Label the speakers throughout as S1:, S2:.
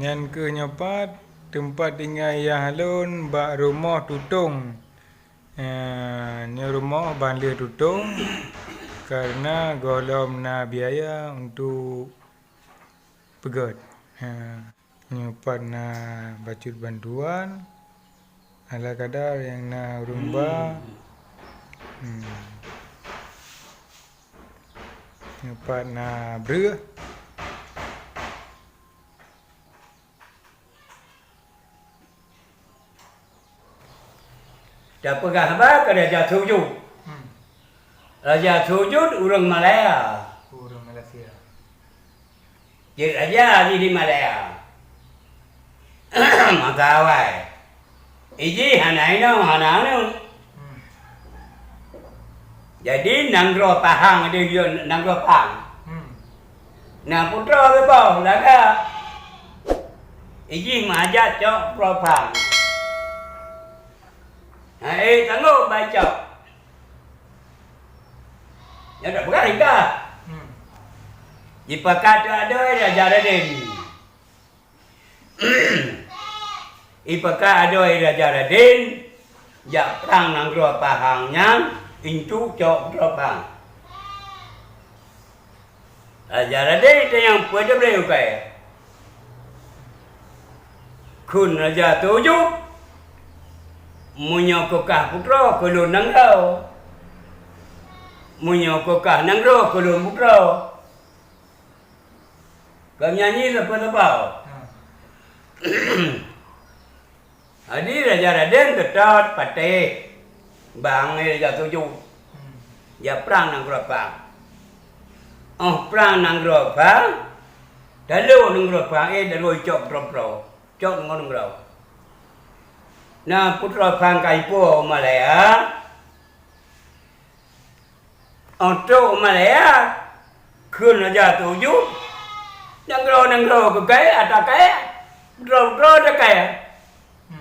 S1: Yang kenyopat tempat tinggal yang halun bak rumah tutung. Ni rumah bandar tutung karena golom na biaya untuk pegat. Nyopat na bacut bantuan ala kadar yang na rumba. Nyopat na ber.
S2: Dah pegah apa ke Raja Sujud. Raja Sujud orang Malaya.
S1: Orang Malaysia.
S2: Jadi Raja di Malaya. Maka awal. Iji hanano. Jadi nanggro pahang dia nanggro pahang. Nah putra ke bawah laga. Iji majat cok propang. Tangguh baca. Ya tak berani kah? Jika kata ada Raja Raden. Jika ada Raja Raden, jak perang nang dua pahangnya, itu cok propang. Raja Raden itu yang pada beliau kaya. Kun Raja Tujuh. Munyo kokah putra kulo nangrau. Munyo kokah nangrau kulo putra. Kau nyanyi lepas-lepas. Adi Raja Raden tetap patih. Bang Raja Tujuh. Ya perang nang gerobak. Perang nang gerobak. Dalu nang gerobak dalu cok pro. Cok nang gerobak. Nah putra pangkai po Malaya. Untuk Malaya kun Raja Tujuh. Nanggro ke kaya atau kaya. Putra dah kaya.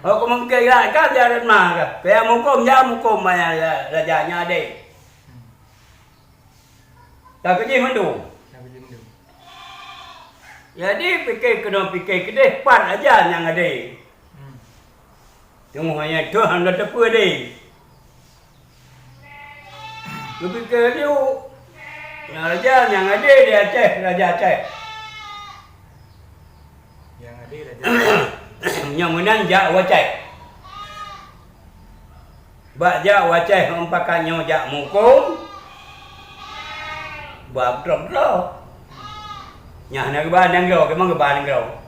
S2: Aku mungkin lah kan jalan mah. Kaya mukum maya rajanya deh. Tak kerja mandu. Jadi fikir kedeh pan aja yang ada. Tunggu hanya Tuhan dah tepu dia. Lebih ke dia. Yang raja yang ada di Aceh, Raja Aceh.
S1: Yang ada Raja.
S2: Yang menang Jak Waceh. Bak Jak Waceh mempakannya Jak Mukung. Bak betul-betul. Yang nak kebahan yang kau, kemang kebahan yang kau.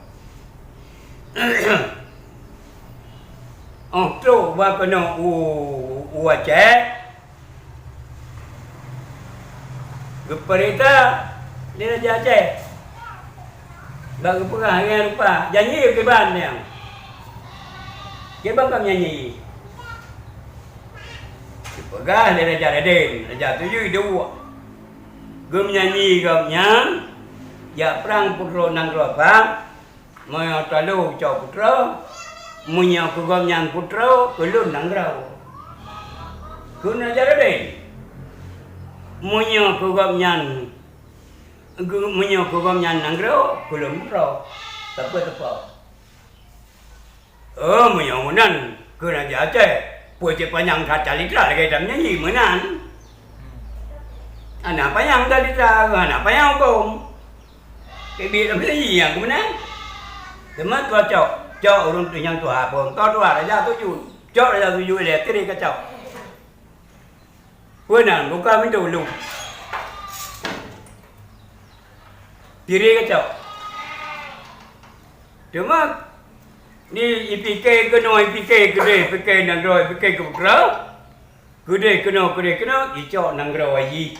S2: Tu buat kena Aceh. Geperita di Raja Aceh. Bagi perang yang lupa. Janji ke ban yang. Ke ban kau nyanyi. Pegah di Raja Raden. Raja Tujuh dua. Gem nyanyi gemnya. Ya perang putra nang gerobak. Mau talu cok putra. Munya kugam yang putra kelun nangrau. Kun Raja Raden. Munya kugam yang nangrau kelun putra. Tepat. Munya menan kun Raja Aceh. Puji panjang kata litra lagi dalam nyanyi menan. Anak panjang kata litra, anak panjang hukum. Kebir apa lagi yang kemenang? Temat kau cok orang tu yang tua pun. Kau tua Raja Tujuh. Cok Raja Tujuh dia kiri ke cok. Punan buka pintu lu. Kiri ke cok. Cuma ni IPK kena IPK gede nang roy IPK ke kerau. Gede kena icok nang roy aji.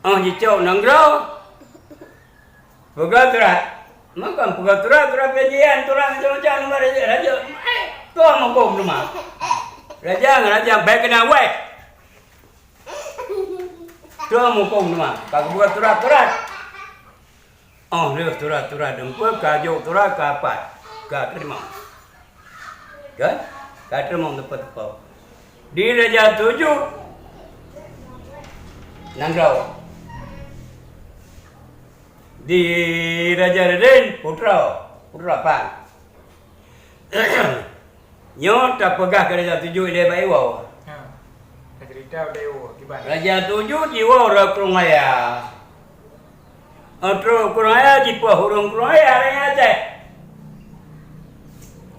S2: Icok nang roy. Pegatrat. Makan pegatrat penjian turang macam-macam raja. Tu makom rumah. Raja baik kena wek. Tu makom rumah. Kau buat turat. Dia turat dempul kajuk turat kapat. Ka terima. Kan? Ka terima tepat. Di Raja Tujuh. Nangrau. di Raja Raden putra Pang. Nyo tak pegah ke Raja Tujuh dia baik wow.
S1: Ha. Cerita dewa kiban.
S2: Raja Tujuh jiwa orang kurang ayah. Otro kurang ayah jiwa hurung kurang ayah raya aja.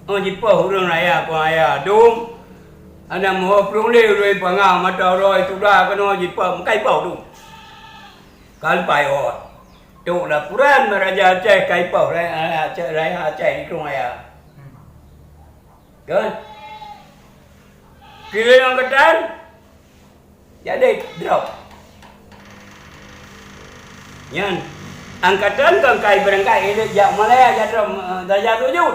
S2: Oh jiwa hurung raya kurang ayah dum. Ada mau kurang leh pangau mata roi tu dah kena jiwa kai pau tu. Kal pai oh. Tu lah puran Raja Aceh kai pau raya Aceh di kurang ayah. Kan? Kira yang ketan jadi drop. Yan angkatan kan kai berangkai ini jak Malaya jatuh Raja Tujuh.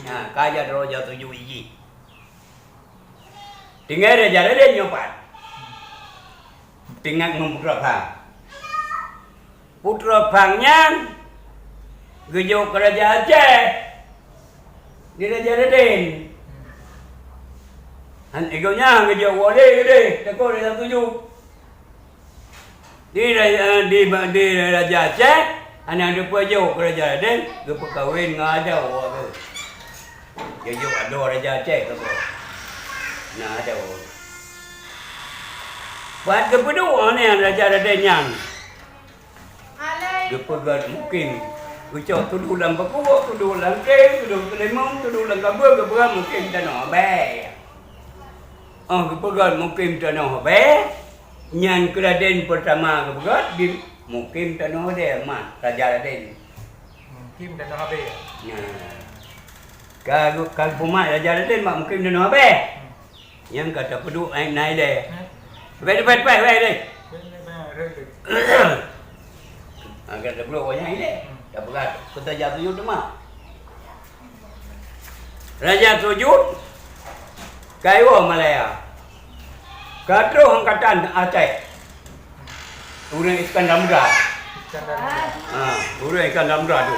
S2: Nah, kai jatuh Raja Tujuh ini. Tinggal Raja Raden nyopat. Tinggal Putra Pang. Putra Pangnya gejuk ke Raja Aceh. Di Raja Raden. Egonya gejuk boleh gede, takut Raja Tujuh. Di Raja Aceh, anak dia jauh ke Raja Raden, dia perkahwin dengan ada orang tu. Dia jauh ada Raja Aceh ke apa. Nah ada orang. Buat kedua ni Raja Raden yang. Dia pegang mungkin. Ucap tuduh dalam pekuk, tuduh dalam kek, tuduh kelemong, tuduh dalam kabel, keberan mungkin tanah abang. Kepegat mungkin tanah abang. Nyan Raden pertama kepegat di mungkin tanah dia man Raja Raden.
S1: Mungkin tanah habis.
S2: Kalau pumat Raja Raden mak mungkin tanah abang. Yang kata peduk naik dia. Baik deh. Agak dah belum banyak ini. Dah berat. Kita Raja Tujuh tu mah. Raja Tujuh Kaiwa Malaya. Katro angkatan Aceh. Urang Iskandar Muda. Urang Iskandar Muda tu.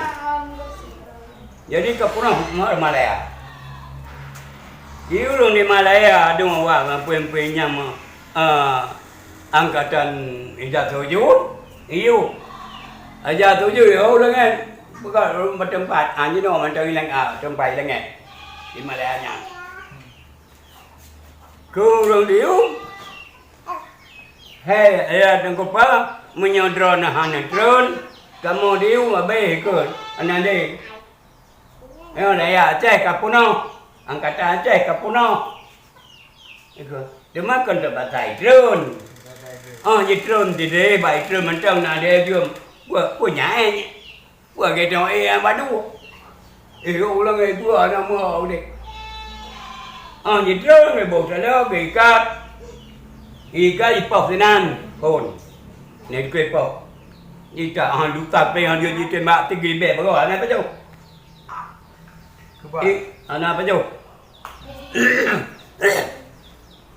S2: Jadi ke Purang Malaya. Di urang di Malaya ada orang puing-puingnya angkatan Raja Tujuh. Iyo. Raja Tujuh yo lengan. Bukan bertempat. Anjing no macam hilang tempat lengan. Di Malaya nya. Kurang dium. Hei, ayah dan kupa menyodron hana drone. Kamu diu abai ke anak dia. Ayah Aceh kapuno. Angkatan Aceh kapuno. Itu. Dia makan terbatai drone. Di drone di dia baik drone macam nak dia jom. Punya ni. Buat kita badu. Ulang itu ada mau dia. Di drone ni bau salah bekat. Ika ipok sinan kon. Ni kue pok. Ika luta pe dia ditembak 3 beg berapa anak apa tu? Anak apa tu?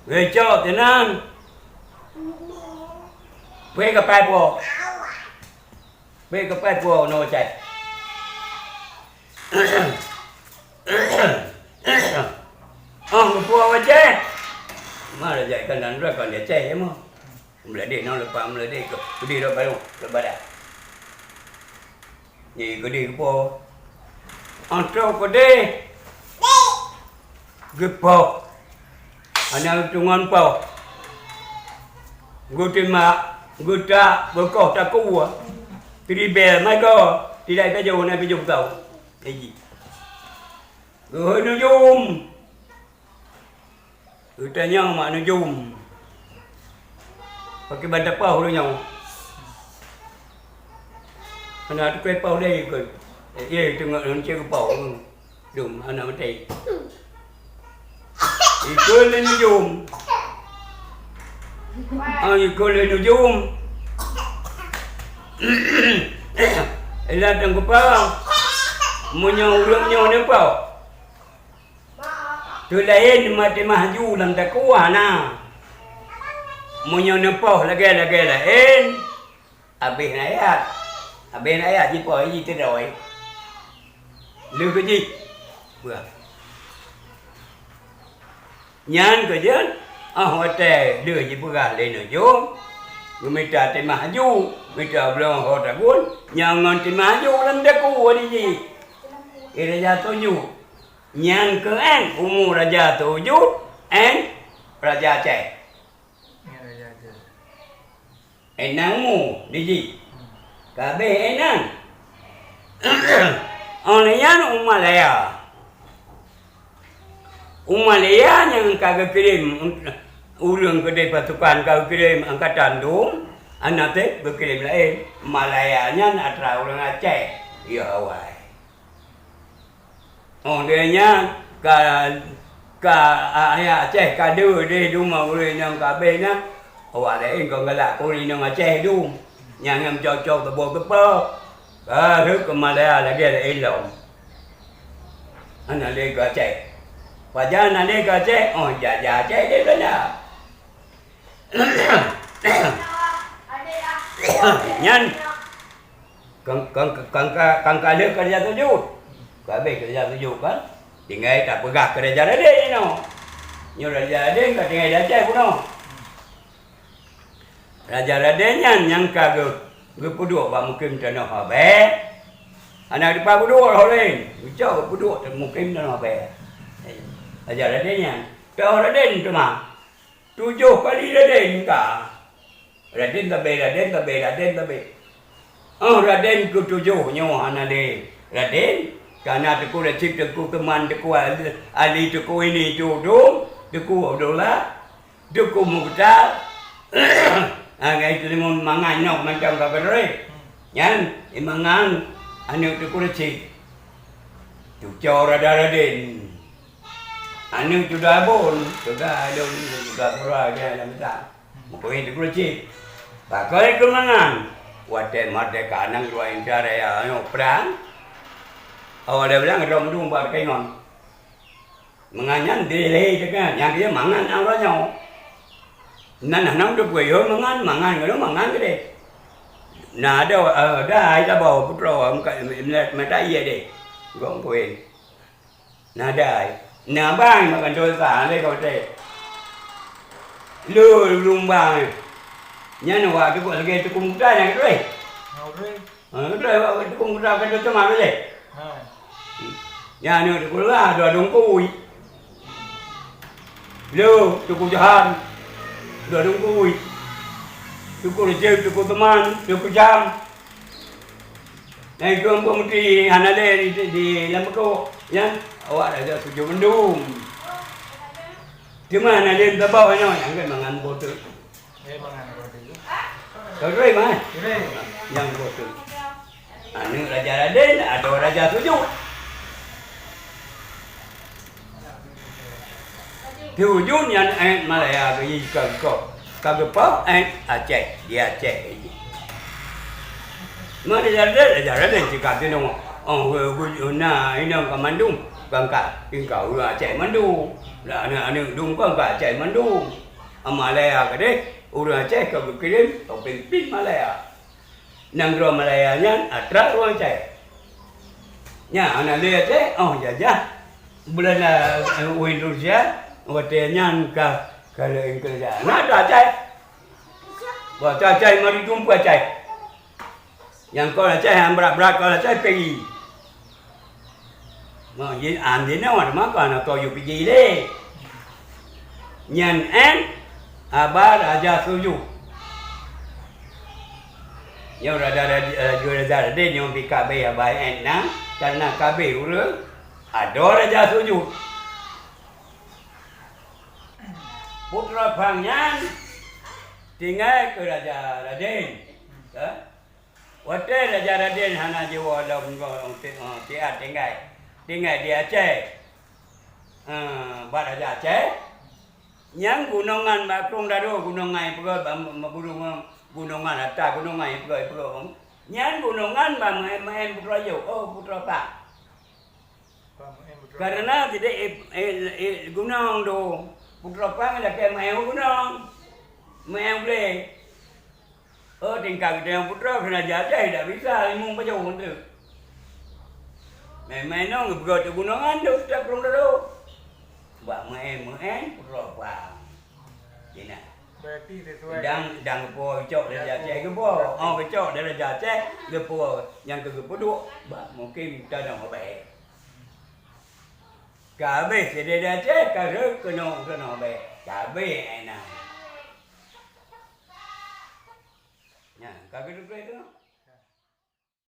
S2: Recok sinan. Pe ke pai po. Pe ke pai po no cai. Po aja. Mana jadi kan dan kan dia cek emang. Meledek nak lepas meledek ke. Gede dah baru lepas dah. Ni gede ke po. Antau gede. Gepo. Anak tungan po. Gutima, guta, berkah tak kuat. Tribel mai ko. Tidak ada jauh nak pergi tahu. Lagi. Nujum. Utanya mak nujum. Pakai bandak pau dulunya. Anak tu kau pau dia ke. Ye tengok encik pau. Dum anak mati. Ikut le nujum. Ikut le nujum. Elah tang kepala. Munya urangnya ni pau. Tu lain mati maju dalam dakwah na. Munyo nepah lagi lain. Habis ayat ji po ji tu rồi. Lu cái gì? Bữa. Nhan cái gì? Hoa tè đưa ji bữa lên rồi vô. Minta timah haju, minta belum hoda pun, jangan timah haju dalam deku ni ji. Raja tujuh, yang kean umur raja tujuh, raja cek.
S1: Ni raja tu.
S2: Enang umur ni ji. Kabe enang. Orang Umalaya. Umalaya yang kagak kirim urang kedai pasukan kau kirim angkatan dum, anak teh berkirim lain. Malayanya atra orang Aceh. Ya awai. Oh dia ka ayah Aceh kadu dia rumah urang yang kabeh na. Awak lain kau galak kau ni yang Aceh tu. Yang cocok tebal tebal. Thứ ke Malaya lagi ada elok. Anak dia ke Aceh. Wajah anak dia ke Aceh. Oh jajah Aceh dia benar. Nyan kang kali kerja tujuh. Kabeh kerja tujuh kan. Tinggal tak pegah kerja dia ni no. Nyo raja dia kat tinggal Aceh pun no. Raja Raden yang kagak gepuduk ba mukim tanah habe. Anak depan puduk lain. Ucap puduk mukim tanah habe. Raja Raden Tahu Raden tu mah. 7 kali Raden ka. Raden tabe. Oh Raden ke 7 nyo anak dia. Raden karena teku recip teku teman teku ali teku ini tu teku Abdullah teku Mukhtar. Agak itu limon mangan nyok macam kabar Yan imangan anu teku recip. Tu cor Raden. Anu sudah bon, sudah ada surah dia dalam tak. Mungkin itu recip. Pakai kemangan. Wate merdeka nang ruang cara anu perang. Awak dia bilang ada mendung bar kaingon. Menganyan dileh dengan yang dia mangan awalnya. Nang tu gue yo mangan kalau mangan gede. Nah ada ai ta bawa putra mata iya deh. Gong gue. Nah ada. Nah bang makan dosa le kau teh. Lu lumbang. Nya no wa tu lagi tu kumda yang tu.
S1: Ngau
S2: Tu tu kumda kan tu mana le.
S1: Ha.
S2: Ya no tu kula ada dongkui. Lu tu kujahan. Ada dongkui. Tu kurjeu tu teman, tu kujam. Naik gom di anale di lamko ya. Awak ada 7 mendung. Di mana dia tabau no yang kan mangan botol.
S1: Mangan roti.
S2: Kau roi mana?
S1: Ini.
S2: Yang botol. Anu Raja Raden ada Raja 7. Tujuh yang Malaya ke kau. Kagepap Aceh, dia Aceh. Mana Raja Raden cakap dia no. Oh, na ini ke Mandung. Bangka tingkau Aceh Mandu. Lah anak dung kau Aceh Mandu. Malaya ke deh. Orang Aceh ke berkirim pemimpin Malaya. Nang ruang Malaya nya atra ruang Aceh. Nya anak dia Aceh oh jajah. Bulan Indonesia watenya ka kalau kerja. Nah ada Aceh. Buat Aceh mari jumpa Aceh. Yang kau Aceh yang berat-berat kau Aceh pergi. Mà vậy anh thì nó mà còn là tôi dùng cái gì đi nhận án ba raja suju nhưng raja dia yang PKB abai enak karena KB urang ada raja suju putra Pangyan tinggal ke Raja Raden waktu Raja Raden hana jiwa dalam tiada tinggal di Aceh. Bad Raja Aceh. Yang gunungan Bakung Dado, gunungan perut, gunungan atas, gunungan perut. Yang gunungan main putra yo, putra Pak. Karena tidak gunung do putra Pak ada ke main gunung. Main boleh. Tinggal dengan putra Raja Aceh tak bisa limung pajau tu. Main nong bergot gunungan tu tak perlu dah. Buat main putra Pak. Cina.
S1: Berarti sesuai.
S2: Dan po cok dia cek ke po. Oh ke cok dia cek ke po yang ke dua mungkin kita nak baik. Kabeh dia cek kalau kena baik. Kabeh enak. Ya, kabeh tu.